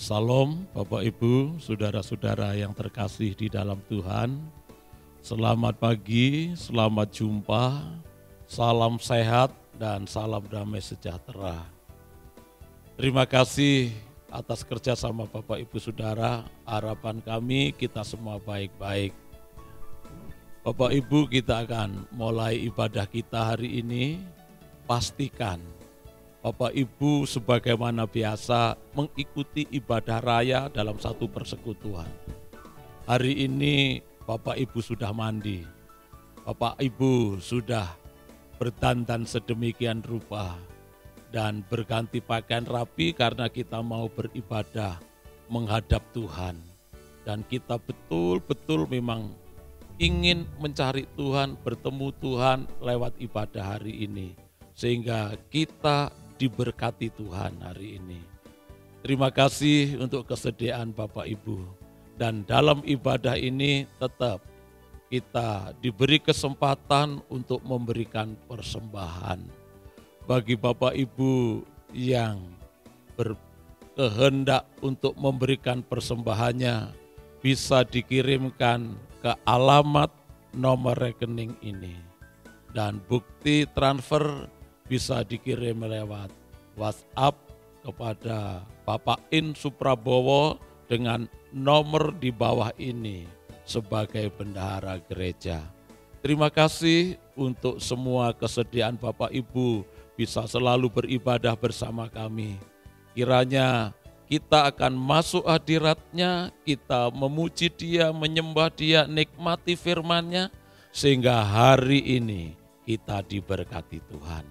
Salam Bapak Ibu, saudara-saudara yang terkasih di dalam Tuhan. Selamat pagi, selamat jumpa, salam sehat dan salam damai sejahtera. Terima kasih atas kerjasama Bapak Ibu Saudara, harapan kami kita semua baik-baik. Bapak Ibu, kita akan mulai ibadah kita hari ini. Pastikan Bapak Ibu sebagaimana biasa mengikuti ibadah raya dalam satu persekutuan. Hari ini Bapak Ibu sudah mandi, Bapak Ibu sudah berdandan sedemikian rupa dan berganti pakaian rapi karena kita mau beribadah menghadap Tuhan. Dan kita betul-betul memang ingin mencari Tuhan, bertemu Tuhan lewat ibadah hari ini. Sehingga kita diberkati Tuhan hari ini. Terima kasih untuk kesediaan Bapak Ibu. Dan dalam ibadah ini tetap kita diberi kesempatan untuk memberikan persembahan. Bagi Bapak Ibu yang berkehendak untuk memberikan persembahannya, bisa dikirimkan ke alamat nomor rekening ini. Dan bukti transfer bisa dikirim lewat WhatsApp kepada Bapak In Suprabowo dengan nomor di bawah ini sebagai bendahara gereja. Terima kasih untuk semua kesediaan Bapak Ibu bisa selalu beribadah bersama kami. Kiranya kita akan masuk hadirat-Nya, kita memuji Dia, menyembah Dia, nikmati firman-Nya, sehingga hari ini kita diberkati Tuhan.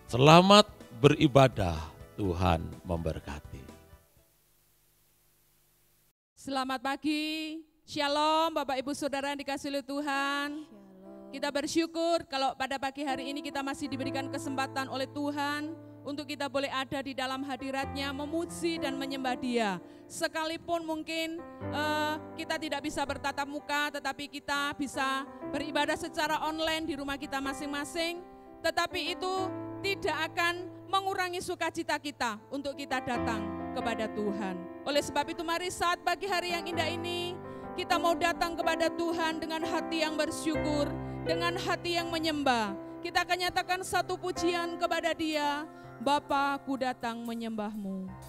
Selamat beribadah, Tuhan memberkati. Selamat pagi, Shalom Bapak Ibu Saudara yang dikasihi oleh Tuhan. Kita bersyukur kalau pada pagi hari ini kita masih diberikan kesempatan oleh Tuhan untuk kita boleh ada di dalam hadirat-Nya, memuji dan menyembah Dia. Sekalipun mungkin kita tidak bisa bertatap muka, tetapi kita bisa beribadah secara online di rumah kita masing-masing. Tetapi itu tidak akan mengurangi sukacita kita untuk kita datang kepada Tuhan. Oleh sebab itu mari saat pagi hari yang indah ini, kita mau datang kepada Tuhan dengan hati yang bersyukur, dengan hati yang menyembah. Kita akan nyatakan satu pujian kepada Dia, Bapa, ku datang menyembah-Mu.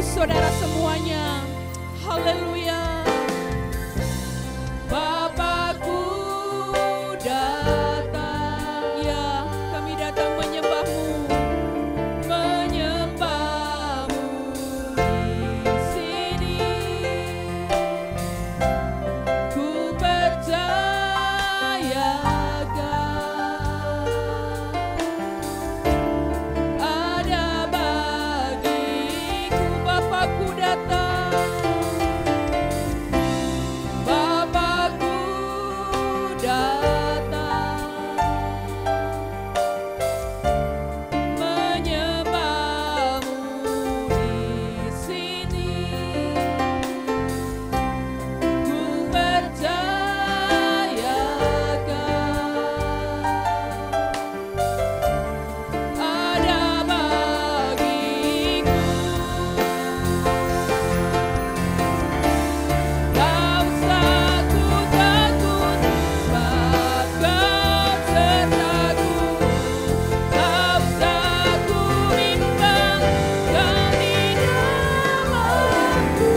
saudara semuanya. Haleluya. Bapakku datang, ya kami datang menyembah-Mu, menyembah-Mu di sini. Ku percayakan ada bagiku. Bapakku datang, Bapakku datang, menyembah-Mu di sini. Ku percayakan ada bagiku. Tak usah ku takut, sebab Kau sertaku. Tak usah ku bimbang, Kau di dalamku.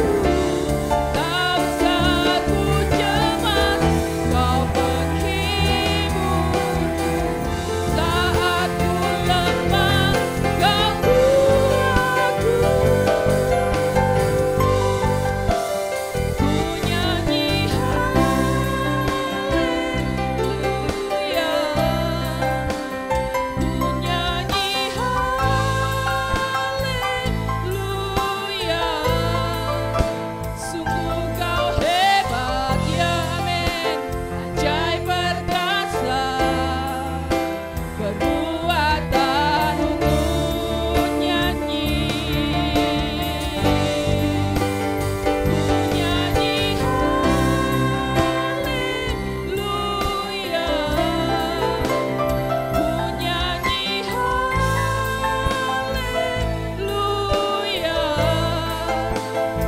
Tak usah ku cemas, Kau penghiburku. Saat ku lemah, Kau kuatku. Ku nyanyi haleluya, ku nyanyi haleluya. Sungguh Kau hebat, ya amin, ajaib perkasa. Perbuatanmu ku nyanyi, haleluya, ku nyanyi haleluya.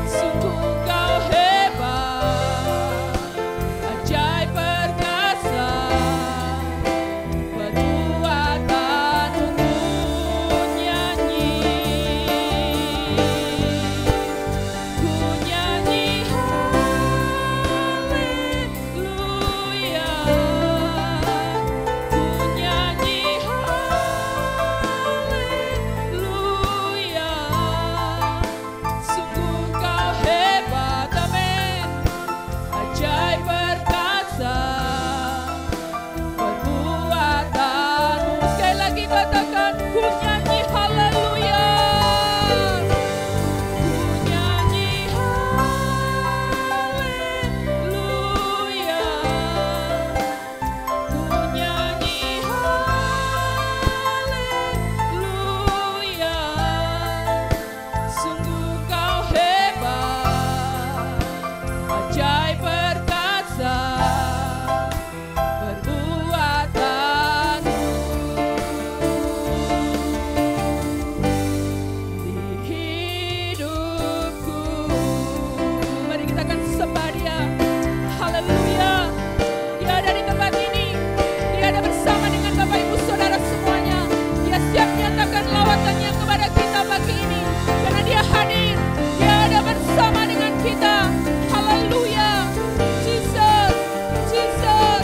Sungguh Kau hebat, ajaib perkasa. Perbuatanmu ku nyanyi, ku nyanyi haleluya, ku nyanyi haleluya. Sungguh Kau hebat, amin, ajaib perkasa. Perbuatanmu, sekali lagi katakan, ku nyanyi haleluya, ku nyanyi haleluya, ku nyanyi haleluya. Sungguh Kau hebat, ajaib perkasa. Perbuatanmu di hidupku. Mari kita akan sembah Dia. Haleluya. Dia ada di tempat ini. Dia ada bersama dengan Bapak Ibu Saudara semuanya. Dia siap nyatakan lawatannya kepada kita pagi ini. Karena Dia hadir. Dia ada bersama dengan kita. Haleluya. Jesus, Jesus,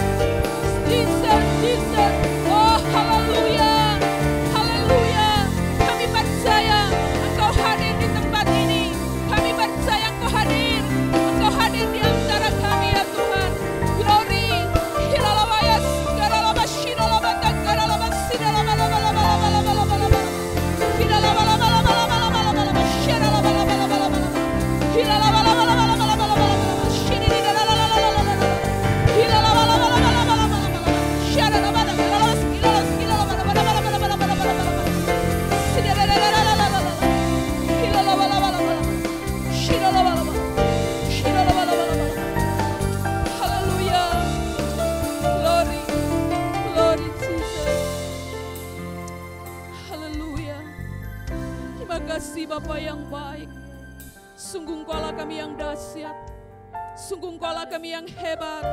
Jesus, Jesus. Oh, haleluya. Haleluya. Kami percaya Engkau hadir di tempat ini. Kami percaya Engkau hadir. Engkau hadir di antara kami, ya Tuhan. Glory. Hilalabayas, garalabas, shinalabatan, garalabas, sinalabalabalabalabalabalabalabala. Hilalabalabalabalabalabalabalabala, shinalabalabalabalabalabala. Hilalabalabalabalabalabalabalabala, shinididalalalalalalala. Hilalabalabalabalabalabalabalabala, sharalabala, hilalabas, hilalas, hilalabalabalabalabalabalabalabala. Sidadadadalalalala. Hilalabalabalabala, shinalabalabala, shinalabalabalabala. Haleluya. Glory, glory Jesus. Haleluya. Terima kasih Bapa yang baik. Sungguh Engkaulah kami yang dahsyat. Sungguh Engkaulah kami yang hebat.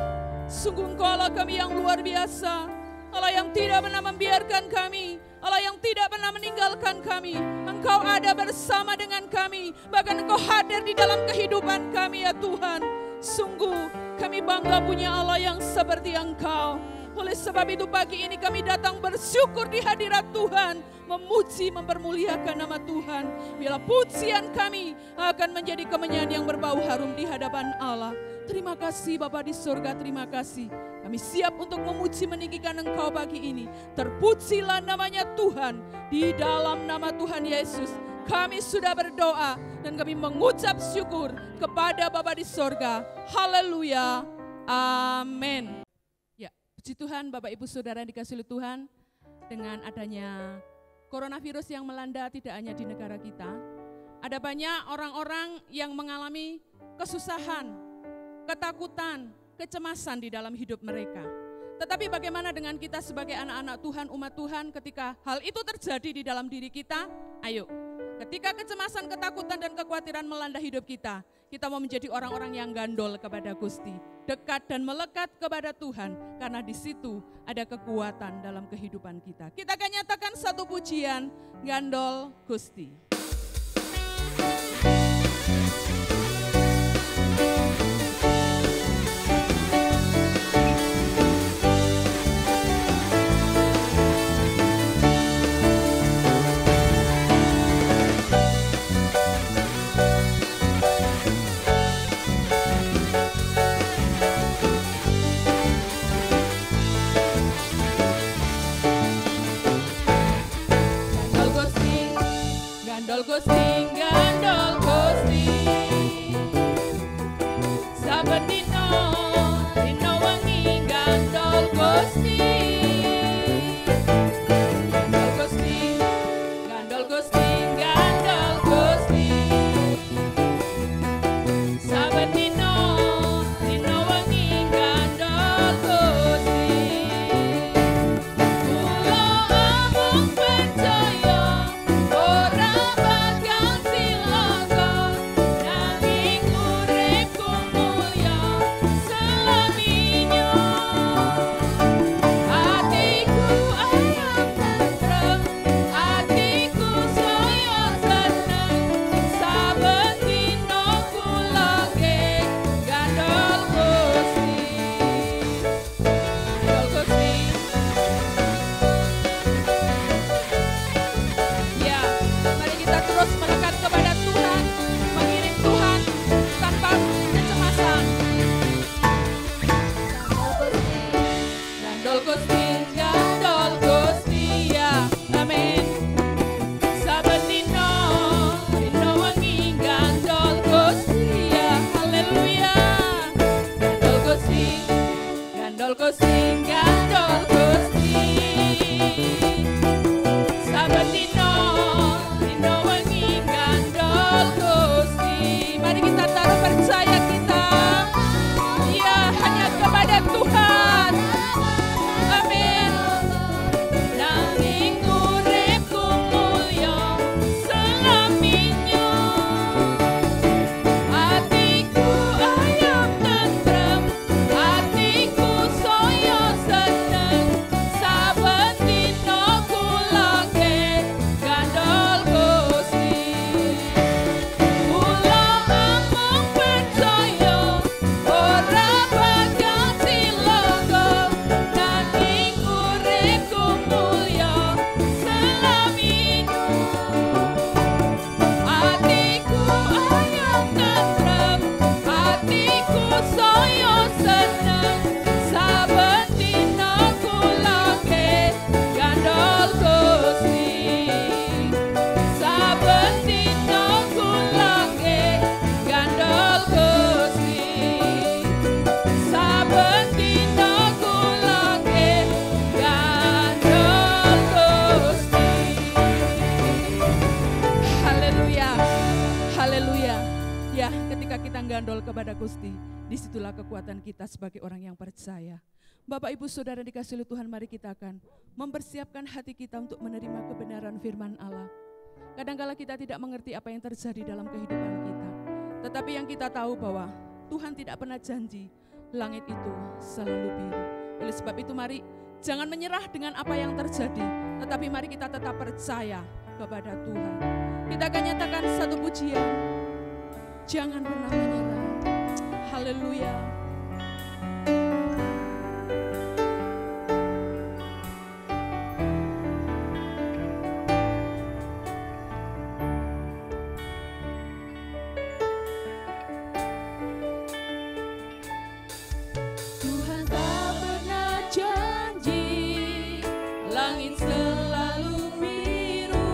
Sungguh Engkaulah kami yang luar biasa. Allah yang tidak pernah membiarkan kami. Allah yang tidak pernah meninggalkan kehidupan kami. Engkau ada bersama dengan kami. Bahkan Engkau hadir di dalam kehidupan kami ya Tuhan. Sungguh kami bangga punya Allah yang seperti Engkau. Oleh sebab itu pagi ini kami datang bersyukur di hadirat Tuhan. Memuji, mempermuliakan nama Tuhan. Bila pujian kami akan menjadi kemenyan yang berbau harum di hadapan Allah. Terima kasih Bapa di surga, terima kasih. Kami siap untuk memuji meninggikan Engkau pagi ini. Terpujilah namanya Tuhan. Di dalam nama Tuhan Yesus kami sudah berdoa dan kami mengucap syukur kepada Bapa di surga. Haleluya. Amin. Puji Tuhan, Bapak Ibu Saudara yang dikasihi Tuhan, dengan adanya coronavirus yang melanda tidak hanya di negara kita, ada banyak orang-orang yang mengalami kesusahan, ketakutan, kecemasan di dalam hidup mereka. Tetapi bagaimana dengan kita sebagai anak-anak Tuhan, umat Tuhan, ketika hal itu terjadi di dalam diri kita? Ayo, ketika kecemasan, ketakutan, dan kekhawatiran melanda hidup kita mau menjadi orang-orang yang gandol kepada Gusti, dekat dan melekat kepada Tuhan, karena di situ ada kekuatan dalam kehidupan kita. Kita akan nyatakan satu pujian, Gandol Gusti. Gandol Gusti, gandol Gusti, saben dino, dino wengi gandol Gusti. Gandol Gusti, gandol Gusti, gandol Gusti, saben dino, dino wengi gandol Gusti. Kula amung percaya ora bakal cilaka, nanging uripku mulya selaminya. Atiku ayam tentrem, atiku saya seneng, saben dina kula ge gandol Gusti. Gandol Gusti. Ya, mari kita terus melekat kepada Tuhan, mengiring Tuhan tanpa kecemasan. Gandol Gusti, gandol Gusti, ya, amin. Saben dino, dino wengi gandol Gusti, ya, haleluya. Gandol Gusti, gandol Gusti, gandol Gusti. Saben dino, dino wengi gandol Gusti. Mari kita taruh percaya kita, ya, hanya kepada Tuhan. Amin. Nanging uripku mulya selaminya. Atiku ayam tentrem, atiku saya seneng, saben dina kula ge gandol Gusti. Kula amung percaya ora bakal cilaka, nanging uripku mulya selaminya. Atiku ayam tentrem, atiku saya seneng, saben dina kula ge gandol Gusti. Saben dina kula ge gandol Gusti. Saben dina kula ge gandol Gusti. Haleluya, haleluya. Ya, ketika kita gandol kepada Gusti, disitulah kekuatan kita sebagai orang yang percaya. Bapak Ibu Saudara dikasihi Tuhan, mari kita akan mempersiapkan hati kita untuk menerima kebenaran firman Allah. Kadangkala kita tidak mengerti apa yang terjadi dalam kehidupan kita. Tetapi yang kita tahu bahwa Tuhan tidak pernah janji langit itu selalu biru. Oleh sebab itu mari jangan menyerah dengan apa yang terjadi. Tetapi mari kita tetap percaya kepada Tuhan. Kita akan nyatakan satu pujian. Jangan pernah menyerah. Haleluya. Tuhan tak pernah janji langit selalu biru,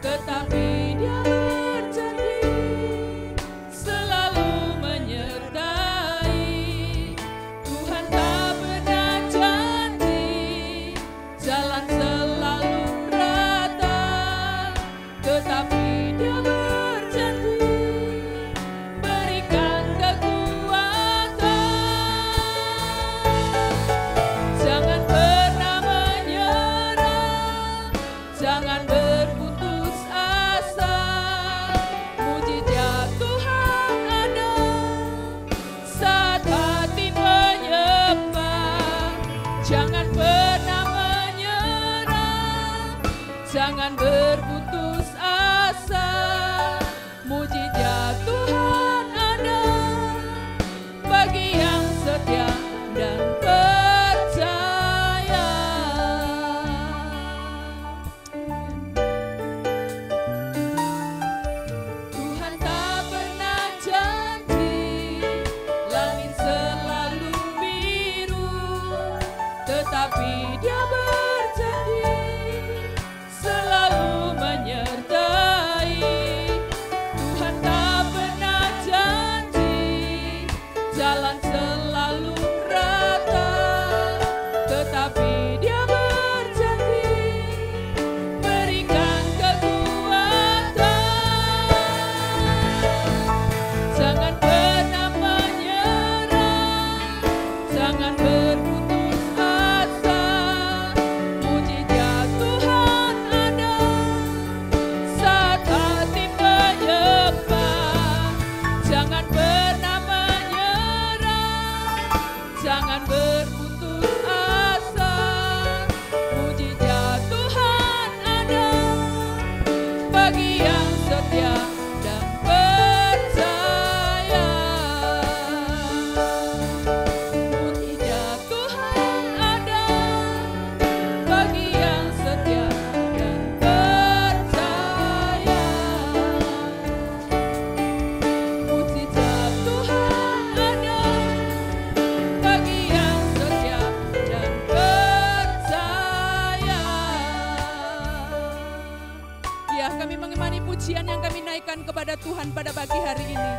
tetapi Dia berjanji selalu menyertai. Tuhan tak pernah janji jalan selalu rata, tetapi Dia berjanji berikan kekuatan. Jangan pernah menyerah, jangan berputus asa. Mujizat Tuhan ada saat hati menyembah. Jangan pernah menyerah, jangan berputus asa. Mujizat Tuhan ada bagi yang setia dan percaya. Tuhan tak pernah janji langit selalu biru, tetapi Dia berjanji selalu menyertai. Tuhan tak pernah janji jalan selalu rata, tetapi Dia berjanji berikan kekuatan. Jangan pernah menyerah, jangan berputus asa. Mujizat Tuhan ada saat hati menyembah. Jangan pernah menyerah, jangan berputus asa. Mujizat Tuhan ada bagi yang setia dan percaya. Mujizat Tuhan ada bagi yang setia dan percaya. Mujizat Tuhan ada bagi yang setia dan percaya. Ya, kami mengimani pujian yang kami naikkan kepada Tuhan pada pagi hari ini.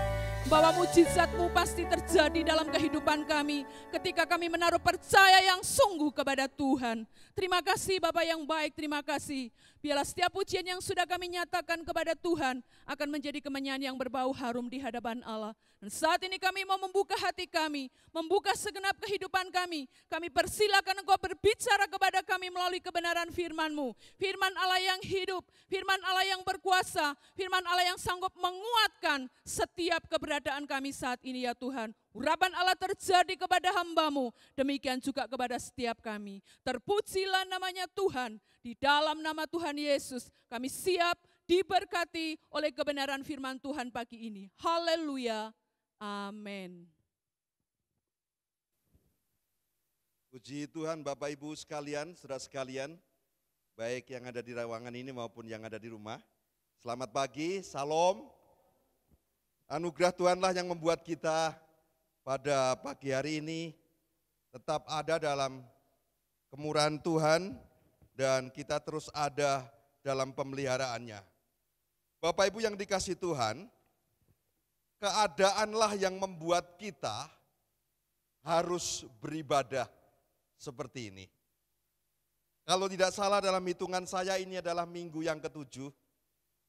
Bahwa mujizat-Mu pasti terjadi dalam kehidupan kami ketika kami menaruh percaya yang sungguh kepada Tuhan. Terima kasih Bapa yang baik, terima kasih. Biarlah setiap pujian yang sudah kami nyatakan kepada Tuhan akan menjadi kemenyan yang berbau harum di hadapan Allah. Dan saat ini kami mau membuka hati kami, membuka segenap kehidupan kami. Kami persilakan Engkau berbicara kepada kami melalui kebenaran firman-Mu. Firman Allah yang hidup, firman Allah yang berkuasa, firman Allah yang sanggup menguatkan setiap keberadaan kami saat ini ya Tuhan. Urapan Allah terjadi kepada hamba-Mu, demikian juga kepada setiap kami. Terpujilah namanya Tuhan, di dalam nama Tuhan Yesus kami siap diberkati oleh kebenaran firman Tuhan pagi ini. Haleluya, amin. Puji Tuhan Bapak Ibu sekalian, saudara sekalian, baik yang ada di ruangan ini maupun yang ada di rumah. Selamat pagi, salam. Anugerah Tuhanlah yang membuat kita pada pagi hari ini tetap ada dalam kemurahan Tuhan dan kita terus ada dalam pemeliharaannya. Bapak Ibu yang dikasihi Tuhan, keadaanlah yang membuat kita harus beribadah seperti ini. Kalau tidak salah dalam hitungan saya ini adalah minggu yang ke-7.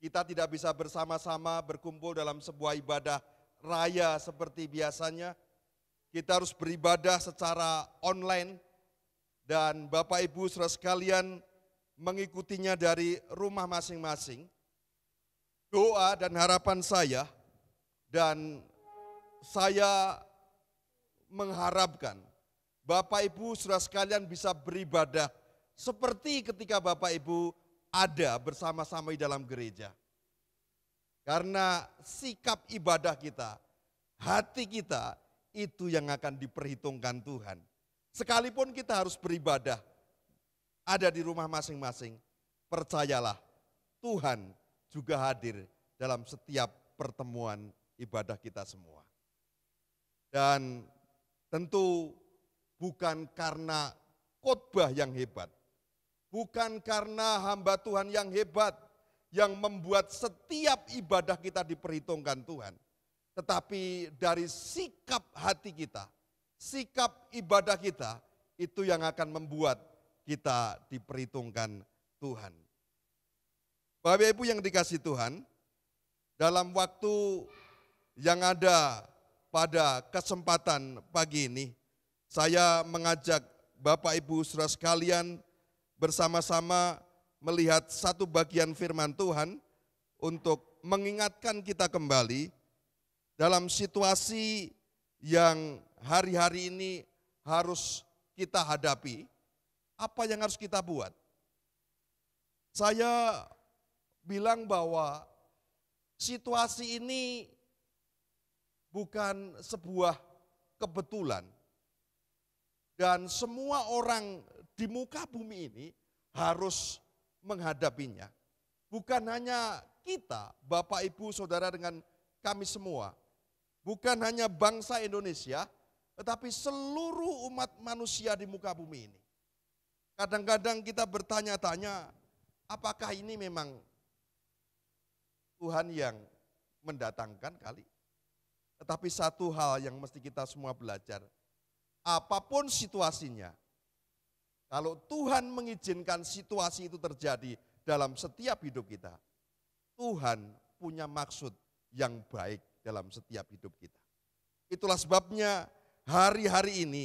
Kita tidak bisa bersama-sama berkumpul dalam sebuah ibadah raya seperti biasanya. Kita harus beribadah secara online dan Bapak Ibu saudara sekalian mengikutinya dari rumah masing-masing. Doa dan harapan saya dan saya mengharapkan Bapak Ibu saudara sekalian bisa beribadah seperti ketika Bapak Ibu ada bersama-sama di dalam gereja. Karena sikap ibadah kita, hati kita, itu yang akan diperhitungkan Tuhan. Sekalipun kita harus beribadah, ada di rumah masing-masing, percayalah Tuhan juga hadir dalam setiap pertemuan ibadah kita semua. Dan tentu bukan karena khotbah yang hebat, bukan karena hamba Tuhan yang hebat yang membuat setiap ibadah kita diperhitungkan Tuhan. Tetapi dari sikap hati kita, sikap ibadah kita, itu yang akan membuat kita diperhitungkan Tuhan. Bapak Ibu yang dikasihi Tuhan, dalam waktu yang ada pada kesempatan pagi ini, saya mengajak Bapak Ibu saudara sekalian bersama-sama melihat satu bagian firman Tuhan untuk mengingatkan kita kembali dalam situasi yang hari-hari ini harus kita hadapi. Apa yang harus kita buat? Saya bilang bahwa situasi ini bukan sebuah kebetulan. Dan semua orang di muka bumi ini harus menghadapinya. Bukan hanya kita, Bapak, Ibu, Saudara dengan kami semua. Bukan hanya bangsa Indonesia, tetapi seluruh umat manusia di muka bumi ini. Kadang-kadang kita bertanya-tanya, apakah ini memang Tuhan yang mendatangkan kali? Tetapi satu hal yang mesti kita semua belajar, apapun situasinya, kalau Tuhan mengizinkan situasi itu terjadi dalam setiap hidup kita, Tuhan punya maksud yang baik dalam setiap hidup kita. Itulah sebabnya hari-hari ini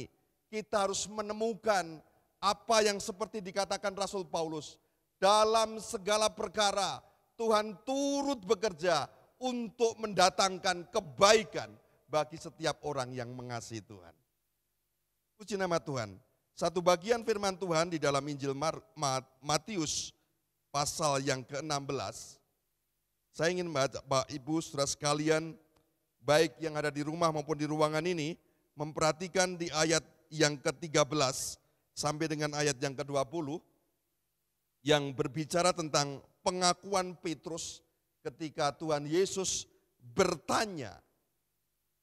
kita harus menemukan apa yang seperti dikatakan Rasul Paulus, dalam segala perkara Tuhan turut bekerja untuk mendatangkan kebaikan bagi setiap orang yang mengasihi Tuhan. Puji nama Tuhan. Satu bagian firman Tuhan di dalam Injil Matius pasal yang ke-16. Saya ingin Bapak Ibu saudara sekalian, baik yang ada di rumah maupun di ruangan ini, memperhatikan di ayat yang ke-13 sampai dengan ayat yang ke-20 yang berbicara tentang pengakuan Petrus ketika Tuhan Yesus bertanya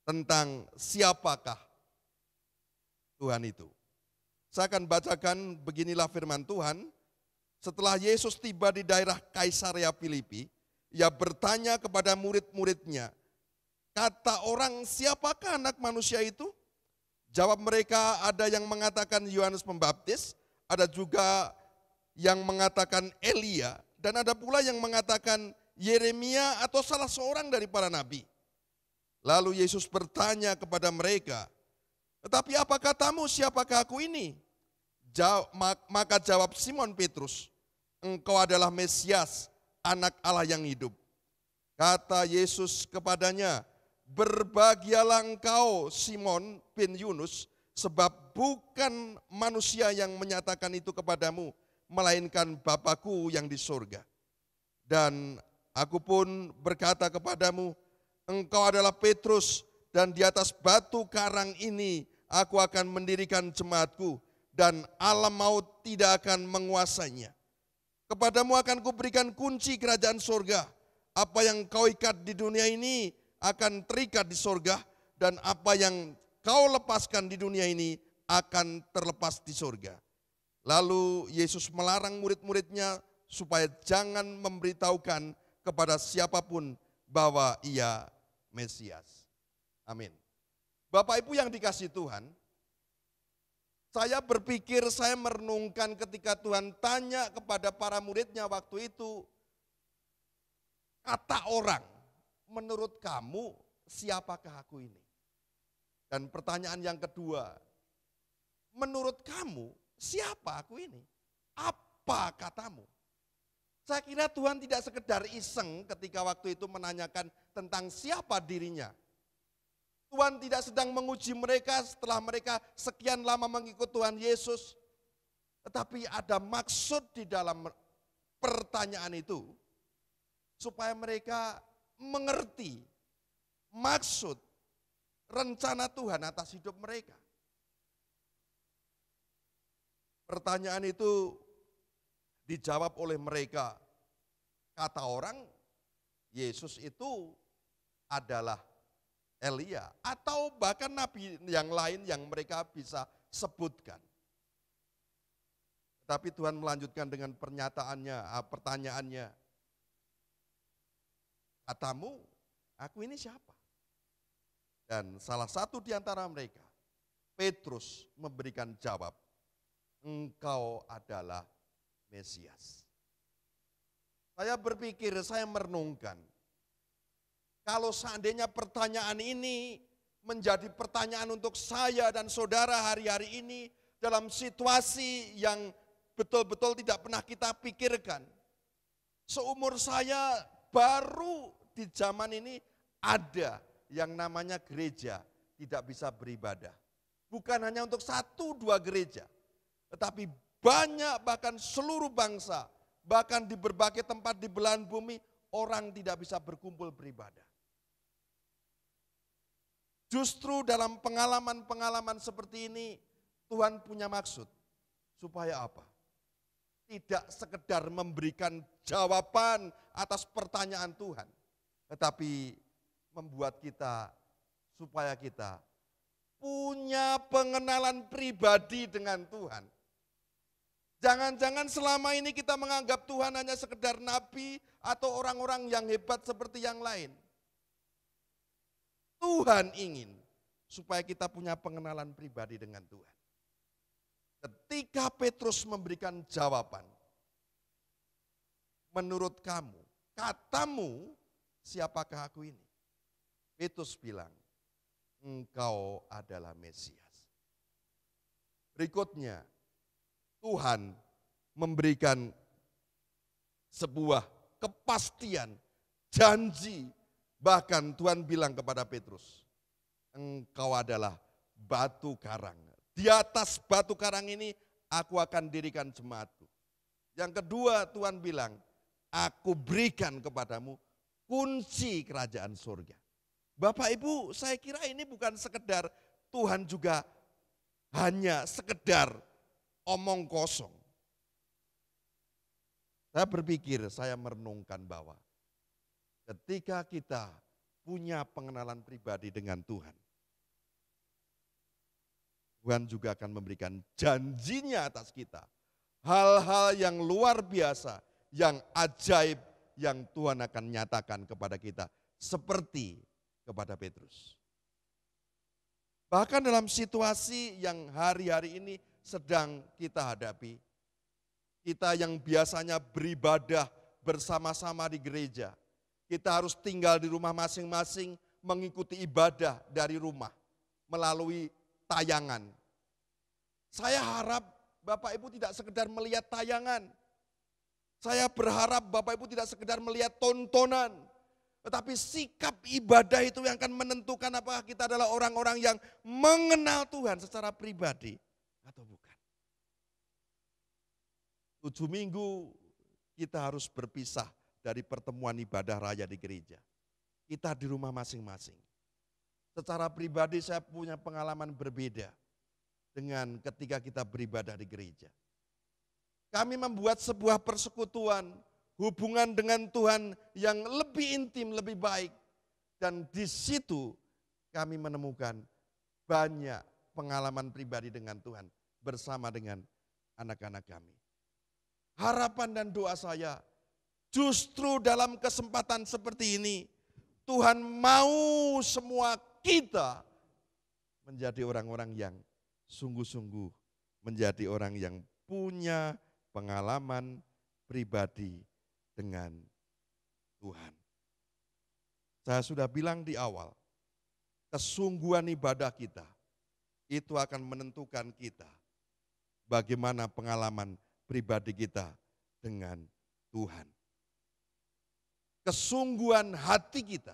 tentang siapakah Tuhan itu. Saya akan bacakan, beginilah firman Tuhan. Setelah Yesus tiba di daerah Kaisarea Filipi, ia bertanya kepada murid-muridnya, kata orang siapakah anak manusia itu? Jawab mereka, ada yang mengatakan Yohanes Pembaptis, ada juga yang mengatakan Elia, dan ada pula yang mengatakan Yeremia atau salah seorang dari para nabi. Lalu Yesus bertanya kepada mereka, tetapi apa katamu, siapakah aku ini? Maka jawab Simon Petrus, engkau adalah Mesias, anak Allah yang hidup. Kata Yesus kepadanya, berbahagialah engkau Simon bin Yunus, sebab bukan manusia yang menyatakan itu kepadamu, melainkan Bapa-Ku yang di surga. Dan aku pun berkata kepadamu, engkau adalah Petrus, dan di atas batu karang ini aku akan mendirikan jemaat-Ku, dan alam maut tidak akan menguasainya. Kepadamu akan kuberikan kunci kerajaan surga. Apa yang kau ikat di dunia ini akan terikat di surga, dan apa yang kau lepaskan di dunia ini akan terlepas di surga. Lalu Yesus melarang murid-muridnya supaya jangan memberitahukan kepada siapapun bahwa ia Mesias. Amin. Bapak Ibu yang dikasihi Tuhan, saya berpikir, saya merenungkan ketika Tuhan tanya kepada para muridnya waktu itu, kata orang, menurut kamu siapakah aku ini? Dan pertanyaan yang kedua, menurut kamu siapa aku ini? Apa katamu? Saya kira Tuhan tidak sekedar iseng ketika waktu itu menanyakan tentang siapa dirinya. Tuhan tidak sedang menguji mereka setelah mereka sekian lama mengikut Tuhan Yesus. Tetapi ada maksud di dalam pertanyaan itu supaya mereka mengerti maksud rencana Tuhan atas hidup mereka. Pertanyaan itu dijawab oleh mereka. Kata orang, Yesus itu adalah Elia atau bahkan nabi yang lain yang mereka bisa sebutkan. Tapi Tuhan melanjutkan dengan pertanyaannya. Katamu, aku ini siapa? Dan salah satu di antara mereka, Petrus memberikan jawab, engkau adalah Mesias. Saya berpikir, saya merenungkan, kalau seandainya pertanyaan ini menjadi pertanyaan untuk saya dan saudara hari-hari ini dalam situasi yang betul-betul tidak pernah kita pikirkan. Seumur saya baru di zaman ini ada yang namanya gereja tidak bisa beribadah. Bukan hanya untuk 1-2 gereja, tetapi banyak bahkan seluruh bangsa, bahkan di berbagai tempat di belahan bumi, orang tidak bisa berkumpul beribadah. Justru dalam pengalaman-pengalaman seperti ini, Tuhan punya maksud. Supaya apa? Tidak sekedar memberikan jawaban atas pertanyaan Tuhan, tetapi membuat kita, supaya kita punya pengenalan pribadi dengan Tuhan. Jangan-jangan selama ini kita menganggap Tuhan hanya sekedar nabi atau orang-orang yang hebat seperti yang lain. Tuhan ingin supaya kita punya pengenalan pribadi dengan Tuhan. Ketika Petrus memberikan jawaban, menurut kamu, katamu, siapakah aku ini? Petrus bilang, engkau adalah Mesias. Berikutnya, Tuhan memberikan sebuah kepastian, janji. Bahkan Tuhan bilang kepada Petrus, engkau adalah batu karang. Di atas batu karang ini aku akan dirikan jemaatku. Yang kedua Tuhan bilang, aku berikan kepadamu kunci kerajaan surga. Bapak Ibu, saya kira ini bukan sekedar Tuhan juga hanya sekedar omong kosong. Saya berpikir, saya merenungkan bahwa ketika kita punya pengenalan pribadi dengan Tuhan, Tuhan juga akan memberikan janjinya atas kita. Hal-hal yang luar biasa, yang ajaib, yang Tuhan akan nyatakan kepada kita. Seperti kepada Petrus. Bahkan dalam situasi yang hari-hari ini sedang kita hadapi, kita yang biasanya beribadah bersama-sama di gereja, kita harus tinggal di rumah masing-masing mengikuti ibadah dari rumah melalui tayangan. Saya harap Bapak Ibu tidak sekedar melihat tayangan. Saya berharap Bapak Ibu tidak sekedar melihat tontonan. Tetapi sikap ibadah itu yang akan menentukan apakah kita adalah orang-orang yang mengenal Tuhan secara pribadi atau bukan. 7 minggu kita harus berpisah dari pertemuan ibadah raya di gereja. Kita di rumah masing-masing. Secara pribadi saya punya pengalaman berbeda dengan ketika kita beribadah di gereja. Kami membuat sebuah persekutuan, hubungan dengan Tuhan yang lebih intim, lebih baik. Dan di situ kami menemukan banyak pengalaman pribadi dengan Tuhan bersama dengan anak-anak kami. Harapan dan doa saya justru dalam kesempatan seperti ini Tuhan mau semua kita menjadi orang-orang yang sungguh-sungguh menjadi orang yang punya pengalaman pribadi dengan Tuhan. Saya sudah bilang di awal, kesungguhan ibadah kita itu akan menentukan kita bagaimana pengalaman pribadi kita dengan Tuhan. Kesungguhan hati kita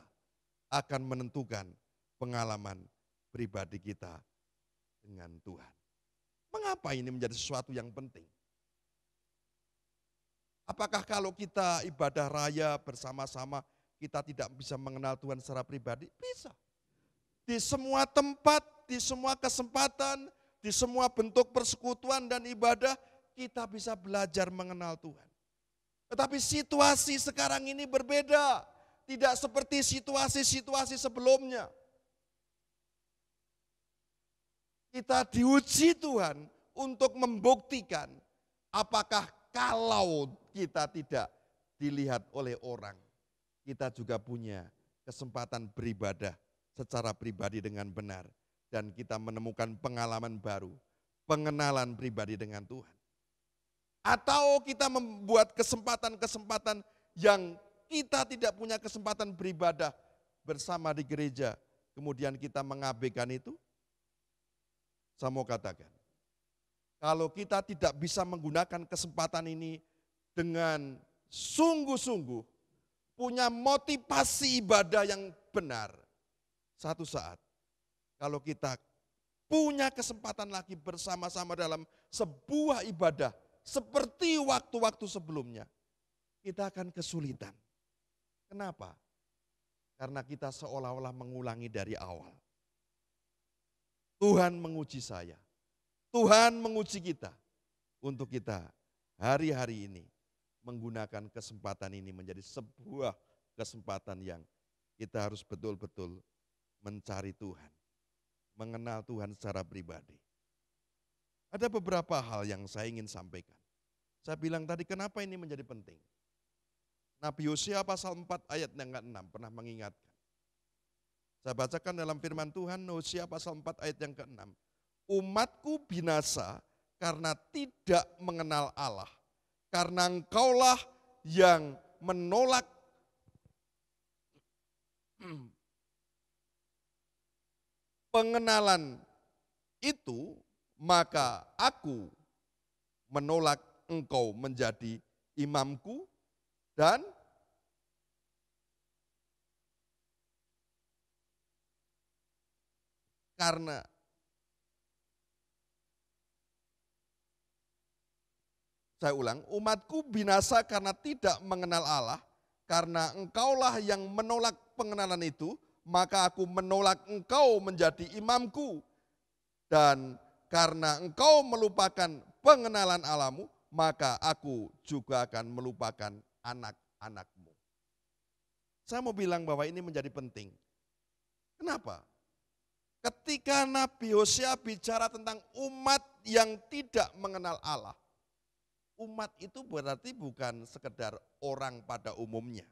akan menentukan pengalaman pribadi kita dengan Tuhan. Mengapa ini menjadi sesuatu yang penting? Apakah kalau kita ibadah raya bersama-sama, kita tidak bisa mengenal Tuhan secara pribadi? Bisa. Di semua tempat, di semua kesempatan, di semua bentuk persekutuan dan ibadah, kita bisa belajar mengenal Tuhan. Tetapi situasi sekarang ini berbeda. Tidak seperti situasi-situasi sebelumnya. Kita diuji Tuhan untuk membuktikan apakah kalau kita tidak dilihat oleh orang, kita juga punya kesempatan beribadah secara pribadi dengan benar. Dan kita menemukan pengalaman baru, pengenalan pribadi dengan Tuhan. Atau kita membuat kesempatan-kesempatan yang kita tidak punya kesempatan beribadah bersama di gereja, kemudian kita mengabaikan itu. Saya mau katakan, kalau kita tidak bisa menggunakan kesempatan ini dengan sungguh-sungguh, punya motivasi ibadah yang benar, satu saat, kalau kita punya kesempatan lagi bersama-sama dalam sebuah ibadah, seperti waktu-waktu sebelumnya, kita akan kesulitan. Kenapa? Karena kita seolah-olah mengulangi dari awal. Tuhan menguji saya, Tuhan menguji kita, untuk kita hari-hari ini menggunakan kesempatan ini menjadi sebuah kesempatan yang kita harus betul-betul mencari Tuhan, mengenal Tuhan secara pribadi. Ada beberapa hal yang saya ingin sampaikan. Saya bilang tadi kenapa ini menjadi penting. Nabi Hosea pasal 4 ayat yang ke-6 pernah mengingatkan. Saya bacakan dalam firman Tuhan Hosea pasal 4 ayat yang ke-6. Umatku binasa karena tidak mengenal Allah. Karena engkaulah yang menolak pengenalan itu, maka aku menolak engkau menjadi imamku dan karena saya ulang, umatku binasa karena tidak mengenal Allah, karena engkaulah yang menolak pengenalan itu, maka aku menolak engkau menjadi imamku. Dan karena engkau melupakan pengenalan Allahmu, maka aku juga akan melupakan anak-anakmu. Saya mau bilang bahwa ini menjadi penting. Kenapa? Ketika Nabi Hosea bicara tentang umat yang tidak mengenal Allah, umat itu berarti bukan sekedar orang pada umumnya.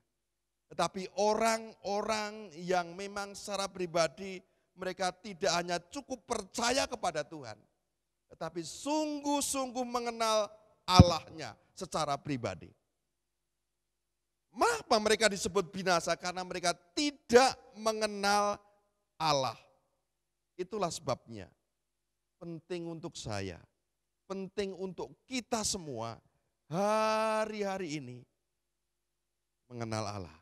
Tetapi orang-orang yang memang secara pribadi mereka tidak hanya cukup percaya kepada Tuhan, tetapi sungguh-sungguh mengenal Allahnya secara pribadi. Mengapa mereka disebut binasa? Karena mereka tidak mengenal Allah. Itulah sebabnya penting untuk saya, penting untuk kita semua hari-hari ini mengenal Allah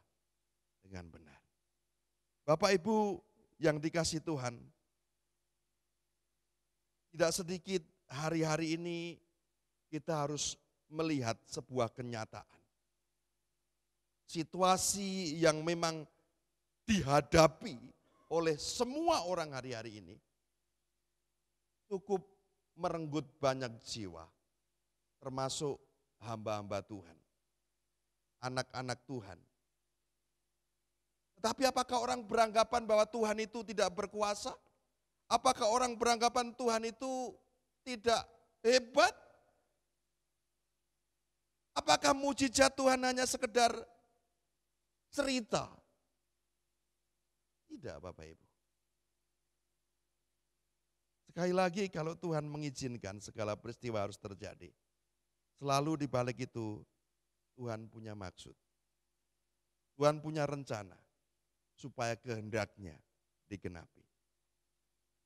dengan benar. Bapak Ibu yang dikasihi Tuhan, tidak sedikit hari-hari ini kita harus melihat sebuah kenyataan. Situasi yang memang dihadapi oleh semua orang hari-hari ini cukup merenggut banyak jiwa, termasuk hamba-hamba Tuhan, anak-anak Tuhan. Tetapi apakah orang beranggapan bahwa Tuhan itu tidak berkuasa? Apakah orang beranggapan Tuhan itu tidak hebat? Apakah mujizat Tuhan hanya sekedar cerita? Tidak, Bapak Ibu. Sekali lagi kalau Tuhan mengizinkan segala peristiwa harus terjadi, selalu di balik itu Tuhan punya maksud. Tuhan punya rencana supaya kehendaknya digenapi.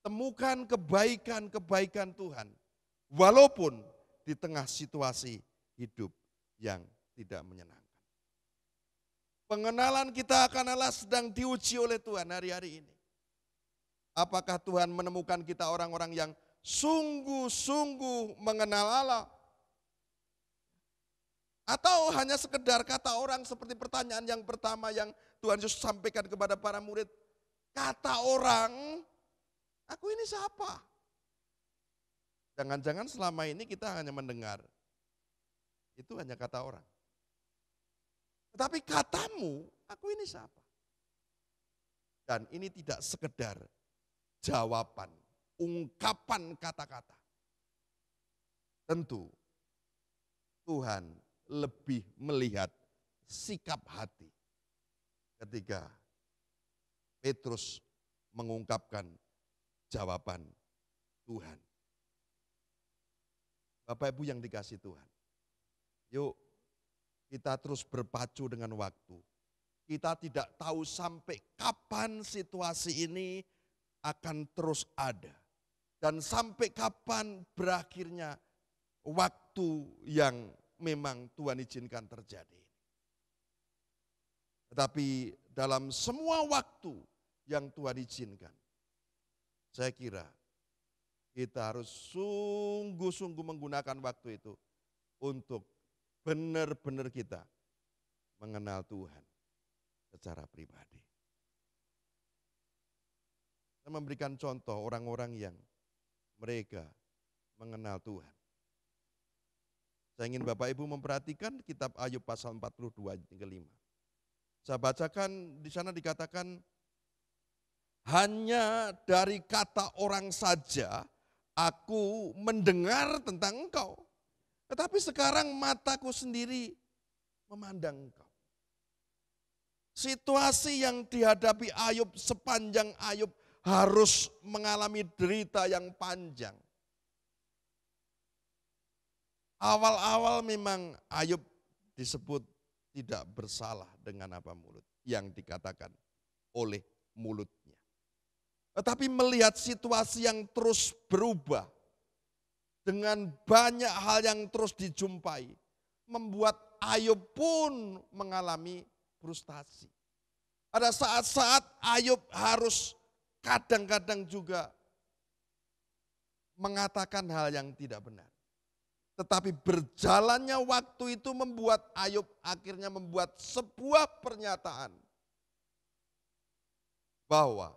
Temukan kebaikan-kebaikan Tuhan walaupun di tengah situasi hidup yang tidak menyenangkan. Pengenalan kita akan Allah sedang diuji oleh Tuhan hari-hari ini. Apakah Tuhan menemukan kita orang-orang yang sungguh-sungguh mengenal Allah? Atau hanya sekedar kata orang seperti pertanyaan yang pertama yang Tuhan Yesus sampaikan kepada para murid. Kata orang, aku ini siapa? Jangan-jangan selama ini kita hanya mendengar. Itu hanya kata orang. Tetapi katamu, aku ini siapa? Dan ini tidak sekedar jawaban, ungkapan kata-kata. Tentu Tuhan lebih melihat sikap hati ketika Petrus mengungkapkan jawaban Tuhan. Bapak Ibu yang dikasih Tuhan, yuk kita terus berpacu dengan waktu. Kita tidak tahu sampai kapan situasi ini akan terus ada. Dan sampai kapan berakhirnya waktu yang memang Tuhan izinkan terjadi. Tetapi dalam semua waktu yang Tuhan izinkan, saya kira kita harus sungguh-sungguh menggunakan waktu itu untuk benar-benar kita mengenal Tuhan secara pribadi. Saya memberikan contoh orang-orang yang mereka mengenal Tuhan. Saya ingin Bapak Ibu memperhatikan kitab Ayub pasal 42 ayat yang ke-5. Saya bacakan, di sana dikatakan, hanya dari kata orang saja aku mendengar tentang engkau. Tetapi sekarang mataku sendiri memandang engkau. Situasi yang dihadapi Ayub sepanjang Ayub harus mengalami derita yang panjang. Awal-awal memang Ayub disebut tidak bersalah dengan apa mulut yang dikatakan oleh mulutnya. Tetapi melihat situasi yang terus berubah dengan banyak hal yang terus dijumpai, membuat Ayub pun mengalami frustasi. Ada saat-saat Ayub harus kadang-kadang juga mengatakan hal yang tidak benar. Tetapi berjalannya waktu itu membuat Ayub akhirnya membuat sebuah pernyataan bahwa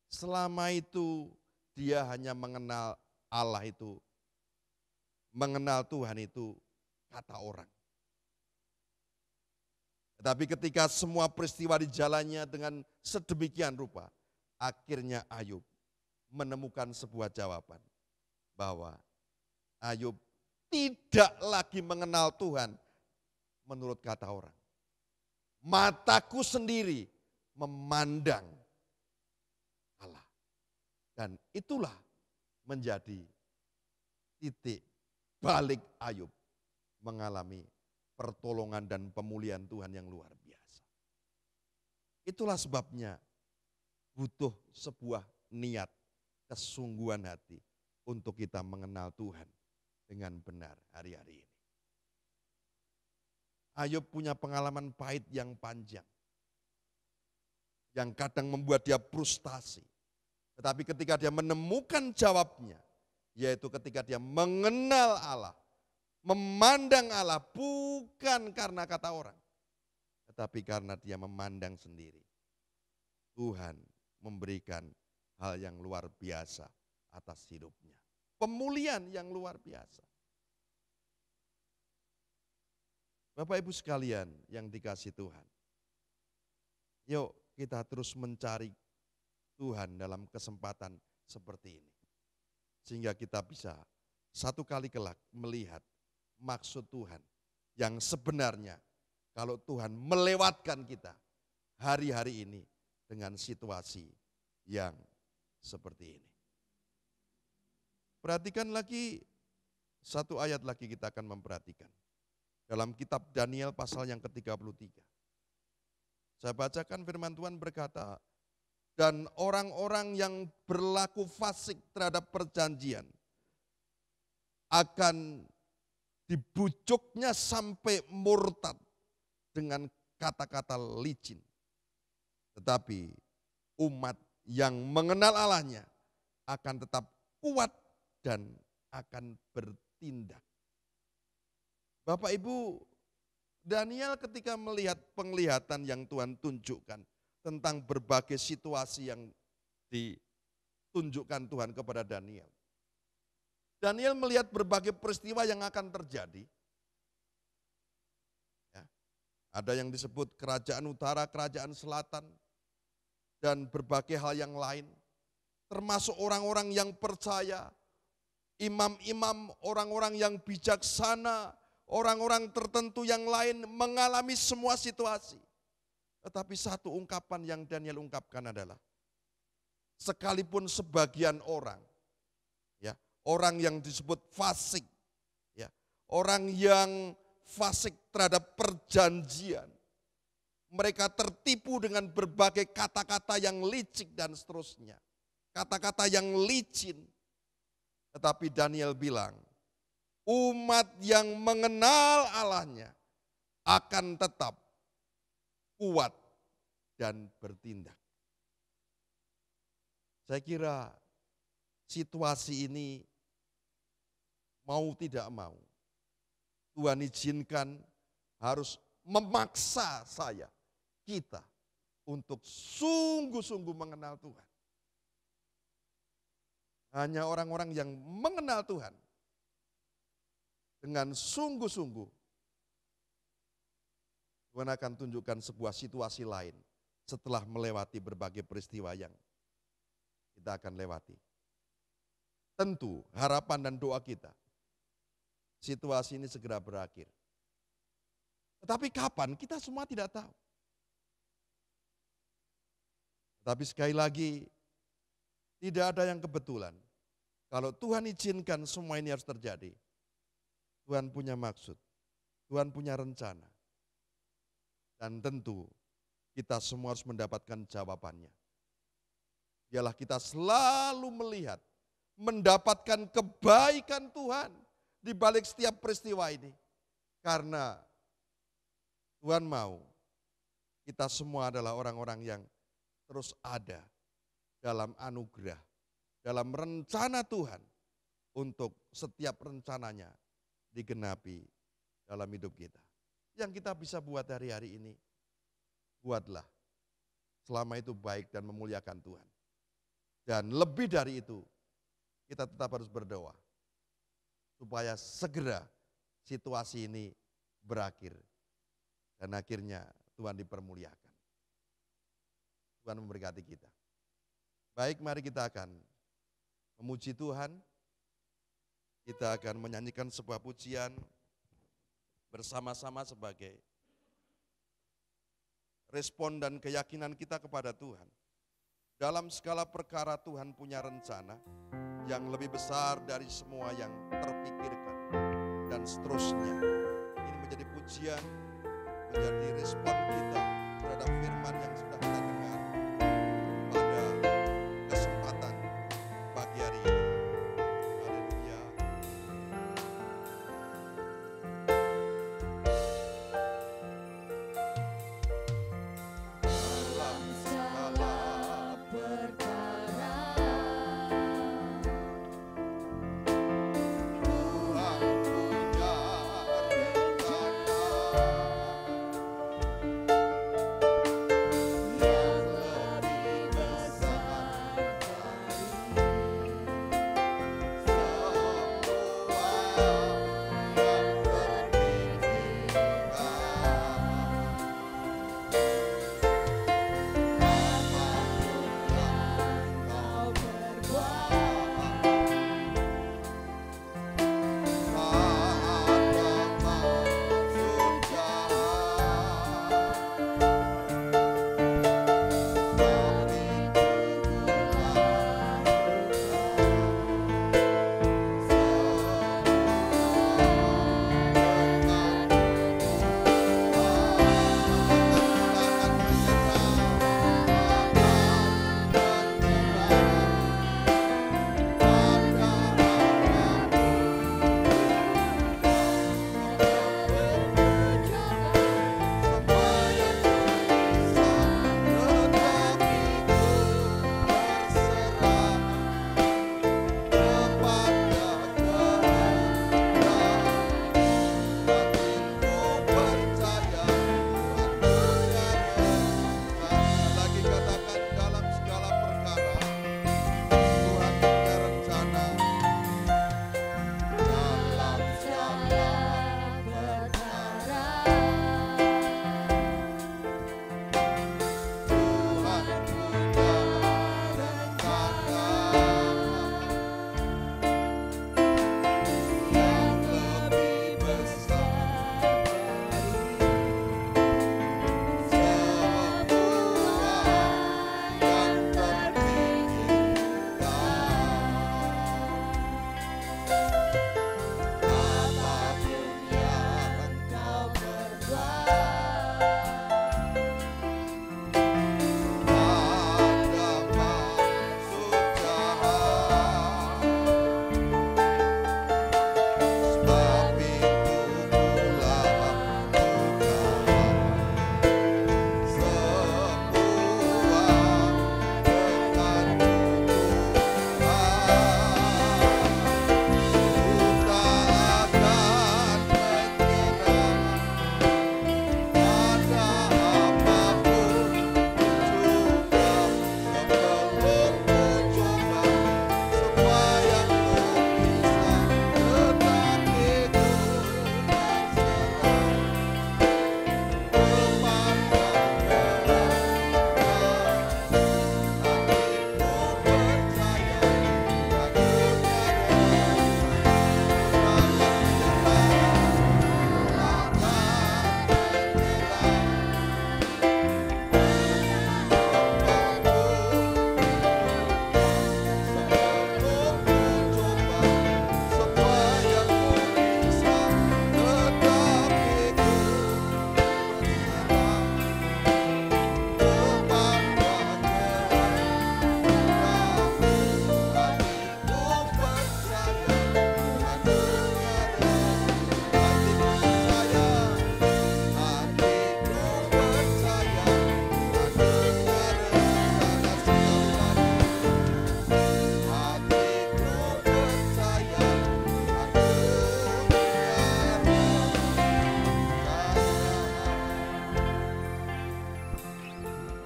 selama itu dia hanya mengenal Allah itu, mengenal Tuhan itu kata orang. Tetapi ketika semua peristiwa di jalannya dengan sedemikian rupa, akhirnya Ayub menemukan sebuah jawaban bahwa Ayub tidak lagi mengenal Tuhan menurut kata orang. Mataku sendiri memandang Allah. Dan itulah menjadi titik balik Ayub mengalami pertolongan dan pemulihan Tuhan yang luar biasa. Itulah sebabnya butuh sebuah niat, kesungguhan hati untuk kita mengenal Tuhan dengan benar hari-hari ini. Ayub punya pengalaman pahit yang panjang, yang kadang membuat dia frustasi. Tetapi ketika dia menemukan jawabnya, yaitu ketika dia mengenal Allah, memandang Allah bukan karena kata orang, tetapi karena dia memandang sendiri. Tuhan memberikan hal yang luar biasa atas hidupnya. Pemulihan yang luar biasa. Bapak Ibu sekalian yang dikasih Tuhan, yuk kita terus mencari Tuhan dalam kesempatan seperti ini. Sehingga kita bisa satu kali kelak melihat maksud Tuhan yang sebenarnya kalau Tuhan melewatkan kita hari-hari ini dengan situasi yang seperti ini. Perhatikan lagi, satu ayat lagi kita akan memperhatikan. Dalam kitab Daniel pasal yang ke-33. Saya bacakan firman Tuhan berkata, dan orang-orang yang berlaku fasik terhadap perjanjian akan dibujuknya sampai murtad dengan kata-kata licin. Tetapi umat yang mengenal Allahnya akan tetap kuat dan akan bertindak. Bapak Ibu, Daniel ketika melihat penglihatan yang Tuhan tunjukkan tentang berbagai situasi yang ditunjukkan Tuhan kepada Daniel. Daniel melihat berbagai peristiwa yang akan terjadi. Ya, ada yang disebut kerajaan utara, kerajaan selatan, dan berbagai hal yang lain. Termasuk orang-orang yang percaya, imam-imam, orang-orang yang bijaksana, orang-orang tertentu yang lain mengalami semua situasi. Tetapi satu ungkapan yang Daniel ungkapkan adalah, sekalipun sebagian orang, ya, orang yang disebut fasik, ya, orang yang fasik terhadap perjanjian, mereka tertipu dengan berbagai kata-kata yang licik dan seterusnya. Kata-kata yang licin. Tetapi Daniel bilang, umat yang mengenal Allahnya akan tetap kuat dan bertindak. Saya kira situasi ini mau tidak mau, Tuhan izinkan harus memaksa kita untuk sungguh-sungguh mengenal Tuhan. Hanya orang-orang yang mengenal Tuhan dengan sungguh-sungguh, Tuhan akan tunjukkan sebuah situasi lain setelah melewati berbagai peristiwa yang kita akan lewati. Tentu harapan dan doa kita, situasi ini segera berakhir. Tetapi kapan kita semua tidak tahu. Tapi sekali lagi, tidak ada yang kebetulan. Kalau Tuhan izinkan semua ini harus terjadi, Tuhan punya maksud, Tuhan punya rencana. Dan tentu kita semua harus mendapatkan jawabannya. Ialah kita selalu melihat, mendapatkan kebaikan Tuhan di balik setiap peristiwa ini. Karena Tuhan mau kita semua adalah orang-orang yang terus ada dalam anugerah, dalam rencana Tuhan untuk setiap rencananya digenapi dalam hidup kita. Yang kita bisa buat hari-hari ini, buatlah selama itu baik dan memuliakan Tuhan. Dan lebih dari itu, kita tetap harus berdoa supaya segera situasi ini berakhir dan akhirnya Tuhan dipermuliakan. Tuhan memberkati kita. Baik, mari kita akan memuji Tuhan. Kita akan menyanyikan sebuah pujian bersama-sama sebagai respon dan keyakinan kita kepada Tuhan. Dalam segala perkara Tuhan punya rencana yang lebih besar dari semua yang terpikirkan dan seterusnya. Ini menjadi pujian, menjadi respon kita terhadap firman yang sudah kita dengar pada kesempatan pagi hari ini. Haleluya. Dalam segala perkara Tuhan punya rencana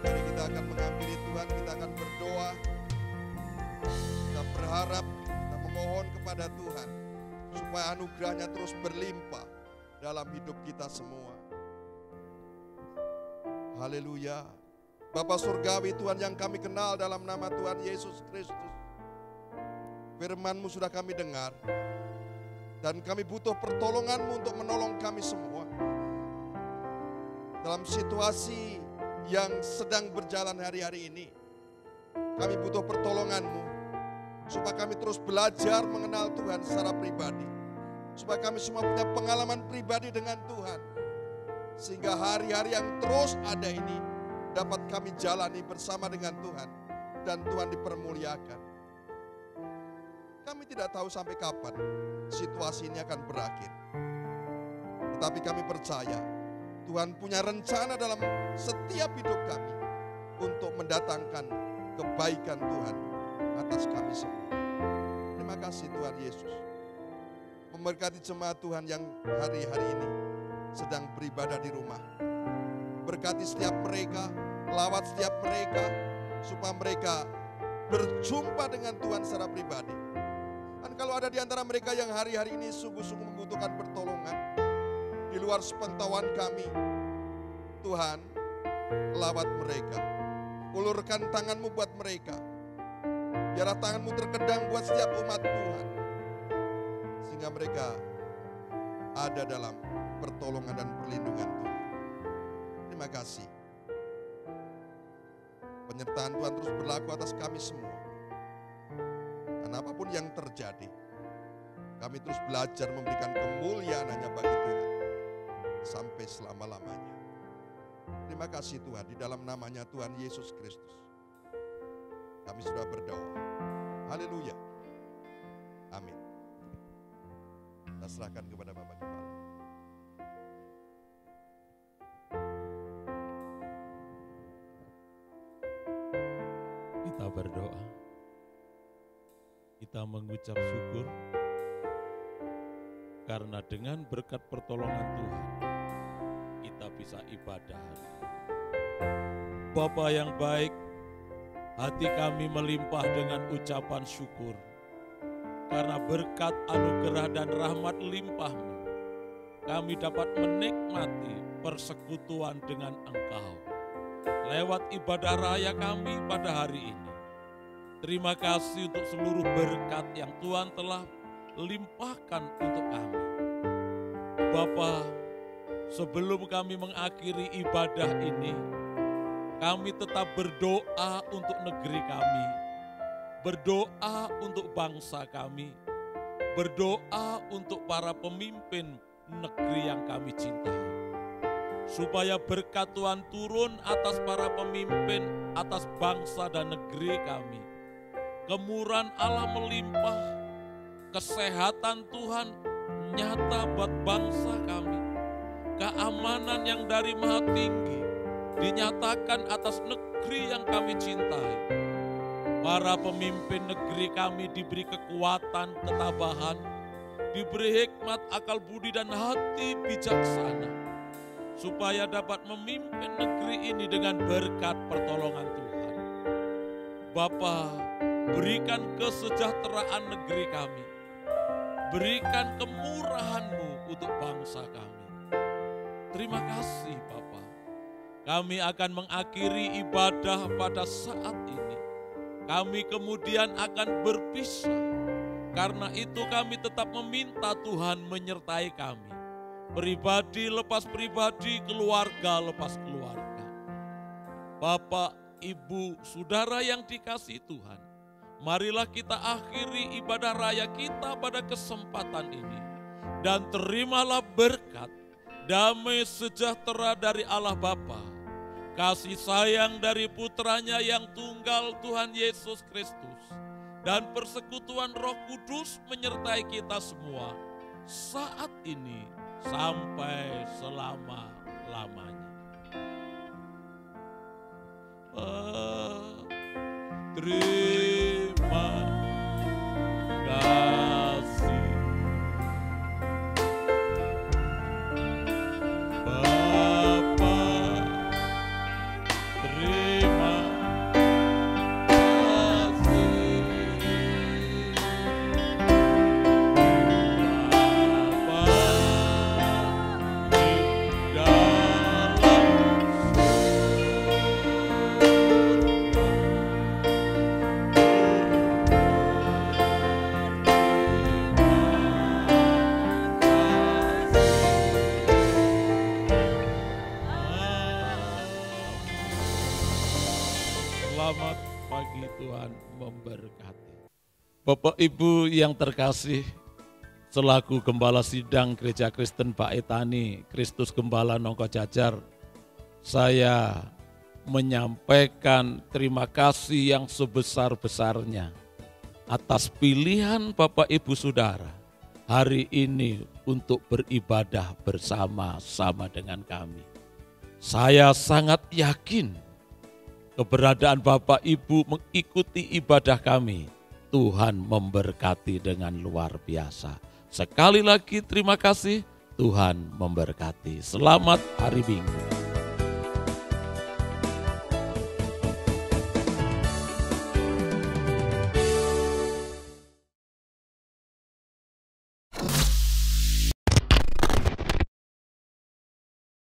Mari kita akan menghampiri Tuhan, kita akan berdoa. Kita berharap, kita memohon kepada Tuhan supaya anugerahnya terus berlimpah dalam hidup kita semua. Haleluya. Bapa Surgawi, Tuhan yang kami kenal dalam nama Tuhan Yesus Kristus, firman-Mu sudah kami dengar, dan kami butuh pertolongan-Mu untuk menolong kami semua dalam situasi yang sedang berjalan hari-hari ini. Kami butuh pertolongan-Mu supaya kami terus belajar mengenal Tuhan secara pribadi, supaya kami semua punya pengalaman pribadi dengan Tuhan, sehingga hari-hari yang terus ada ini dapat kami jalani bersama dengan Tuhan dan Tuhan dipermuliakan. Kami tidak tahu sampai kapan situasi ini akan berakhir, tetapi kami percaya Tuhan punya rencana dalam setiap hidup kami untuk mendatangkan kebaikan Tuhan atas kami semua. Terima kasih Tuhan Yesus. Memberkati jemaat Tuhan yang hari-hari ini sedang beribadah di rumah. Berkati setiap mereka, lawat setiap mereka, supaya mereka berjumpa dengan Tuhan secara pribadi. Dan kalau ada di antara mereka yang hari-hari ini sungguh-sungguh membutuhkan pertolongan, di luar sepengetahuan kami, Tuhan, lawat mereka. Ulurkan tangan-Mu buat mereka. Biarlah tangan-Mu terkedang buat setiap umat Tuhan, sehingga mereka ada dalam pertolongan dan perlindungan Tuhan. Terima kasih. Penyertaan Tuhan terus berlaku atas kami semua. Dan apapun yang terjadi, kami terus belajar memberikan kemuliaan hanya bagi Tuhan sampai selama-lamanya. Terima kasih Tuhan, di dalam namanya Tuhan Yesus Kristus kami sudah berdoa. Haleluya. Amin. Kita serahkan kepada Bapak Gembala. Kita berdoa. Kita mengucap syukur karena dengan berkat pertolongan Tuhan kita bisa ibadah hari ini. Bapa yang baik, hati kami melimpah dengan ucapan syukur karena berkat anugerah dan rahmat limpah-Mu kami dapat menikmati persekutuan dengan Engkau lewat ibadah raya kami pada hari ini. Terima kasih untuk seluruh berkat yang Tuhan telah limpahkan untuk kami. Bapa, sebelum kami mengakhiri ibadah ini, kami tetap berdoa untuk negeri kami, berdoa untuk bangsa kami, berdoa untuk para pemimpin negeri yang kami cintai. Supaya berkat Tuhan turun atas para pemimpin, atas bangsa dan negeri kami. Kemurahan Allah melimpah, kesehatan Tuhan nyata buat bangsa kami. Keamanan yang dari Maha Tinggi dinyatakan atas negeri yang kami cintai. Para pemimpin negeri kami diberi kekuatan, ketabahan, diberi hikmat, akal budi dan hati bijaksana, supaya dapat memimpin negeri ini dengan berkat pertolongan Tuhan. Bapa, berikan kesejahteraan negeri kami. Berikan kemurahan-Mu untuk bangsa kami. Terima kasih Bapa. Kami akan mengakhiri ibadah pada saat ini. Kami kemudian akan berpisah. Karena itu kami tetap meminta Tuhan menyertai kami. Pribadi lepas pribadi, keluarga lepas keluarga. Bapak, Ibu, Saudara yang dikasihi Tuhan, marilah kita akhiri ibadah raya kita pada kesempatan ini. Dan terimalah berkat, damai sejahtera dari Allah Bapa, kasih sayang dari putranya yang tunggal Tuhan Yesus Kristus, dan persekutuan Roh Kudus menyertai kita semua saat ini sampai selama-lamanya. Terima kasih Bapa, Selamat pagi, Tuhan memberkati. Bapak Ibu yang terkasih, selaku Gembala Sidang Gereja Kristen Baetani, Kristus Gembala Nongko Jajar, saya menyampaikan terima kasih yang sebesar-besarnya atas pilihan Bapak Ibu Saudara hari ini untuk beribadah bersama-sama dengan kami. Saya sangat yakin keberadaan Bapak Ibu mengikuti ibadah kami, Tuhan memberkati dengan luar biasa. Sekali lagi terima kasih, Tuhan memberkati. Selamat hari Minggu.